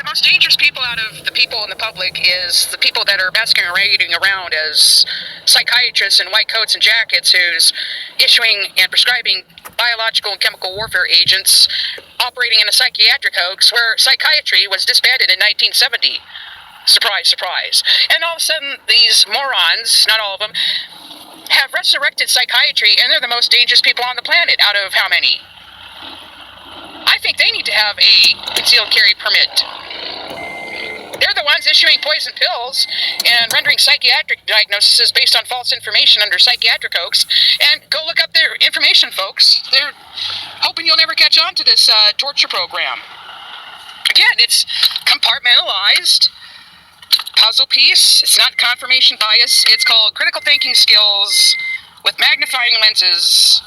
the most dangerous people out of the people in the public is the people that are masquerading around as psychiatrists in white coats and jackets who's issuing and prescribing biological and chemical warfare agents, operating in a psychiatric hoax where psychiatry was disbanded in 1970. Surprise, surprise. And all of a sudden, these morons, not all of them, have resurrected psychiatry, and they're the most dangerous people on the planet out of how many? I think they need to have a concealed carry permit. They're the ones issuing poison pills and rendering psychiatric diagnoses based on false information under psychiatric hoax. And go look up their information, folks. They're hoping you'll never catch on to this torture program. Again, it's compartmentalized puzzle piece. It's not confirmation bias. It's called critical thinking skills with magnifying lenses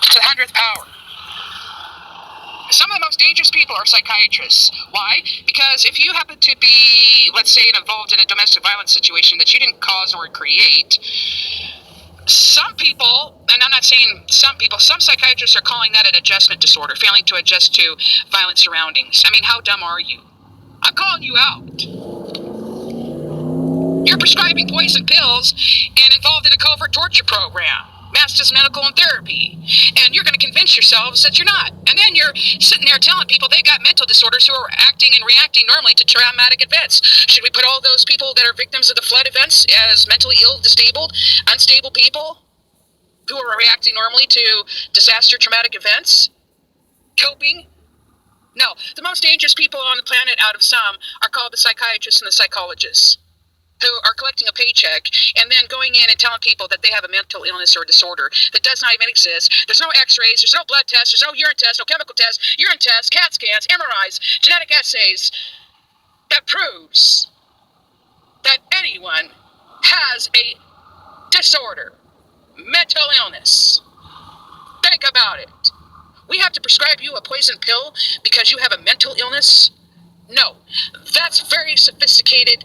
to the 100th power. Some of the most dangerous people are psychiatrists. Why? Because if you happen to be, let's say, involved in a domestic violence situation that you didn't cause or create, some people, and I'm not saying some people, some psychiatrists are calling that an adjustment disorder, failing to adjust to violent surroundings. I mean, how dumb are you? I'm calling you out. You're prescribing poison pills and involved in a covert torture program. Master's medical and therapy, and you're going to convince yourselves that you're not. And then you're sitting there telling people they got mental disorders who are acting and reacting normally to traumatic events. Should we put all those people that are victims of the flood events as mentally ill, disabled, unstable people who are reacting normally to disaster traumatic events? Coping? No. The most dangerous people on the planet out of some are called the psychiatrists and the psychologists, who are collecting a paycheck and then going in and telling people that they have a mental illness or disorder that does not even exist. There's no x-rays, there's no blood tests, there's no urine tests, no chemical tests, urine tests, CAT scans, MRIs, genetic assays that proves that anyone has a disorder, mental illness. Think about it. We have to prescribe you a poison pill because you have a mental illness? No. That's very sophisticated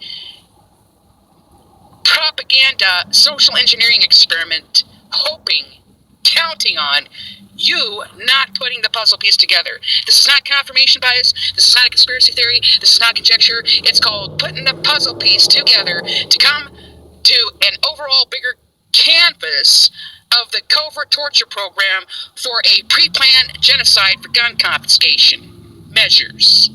propaganda, social engineering experiment, hoping, counting on you not putting the puzzle piece together. This is not confirmation bias. This is not a conspiracy theory. This is not conjecture. It's called putting the puzzle piece together to come to an overall bigger canvas of the covert torture program for a pre-planned genocide for gun confiscation measures.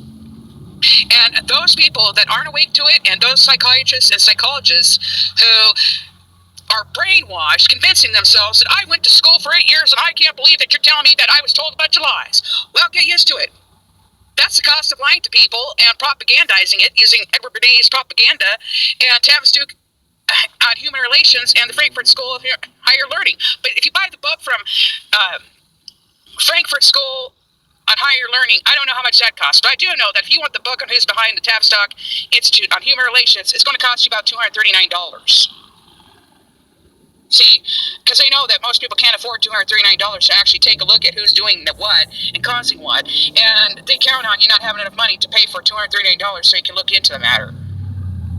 And those people that aren't awake to it, and those psychiatrists and psychologists who are brainwashed, convincing themselves that I went to school for 8 years and I can't believe that you're telling me that I was told a bunch of lies. Well, get used to it. That's the cost of lying to people and propagandizing it, using Edward Bernays' propaganda and Tavis Duke on human relations and the Frankfurt School of Higher Learning. But if you buy the book from Frankfurt School on Higher Learning, I don't know how much that costs, but I do know that if you want the book on who's behind the Tavistock Institute on Human Relations, it's going to cost you about $239. See, because they know that most people can't afford $239 to actually take a look at who's doing the what and causing what, and they count on you not having enough money to pay for $239 so you can look into the matter.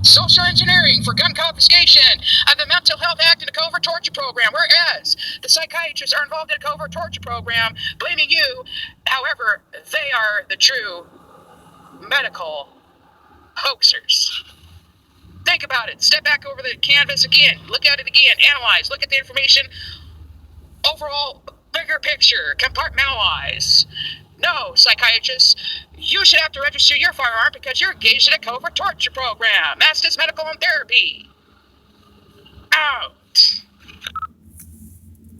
Social engineering for gun confiscation of the Mental Health Act and a covert torture program, whereas the psychiatrists are involved in a covert torture program, blaming you. However, they are the true medical hoaxers. Think about it. Step back over the canvas again. Look at it again. Analyze. Look at the information. Overall, bigger picture. Compartmentalize. No, psychiatrists, you should have to register your firearm because you're engaged in a covert torture program. Master's medical and therapy. Out.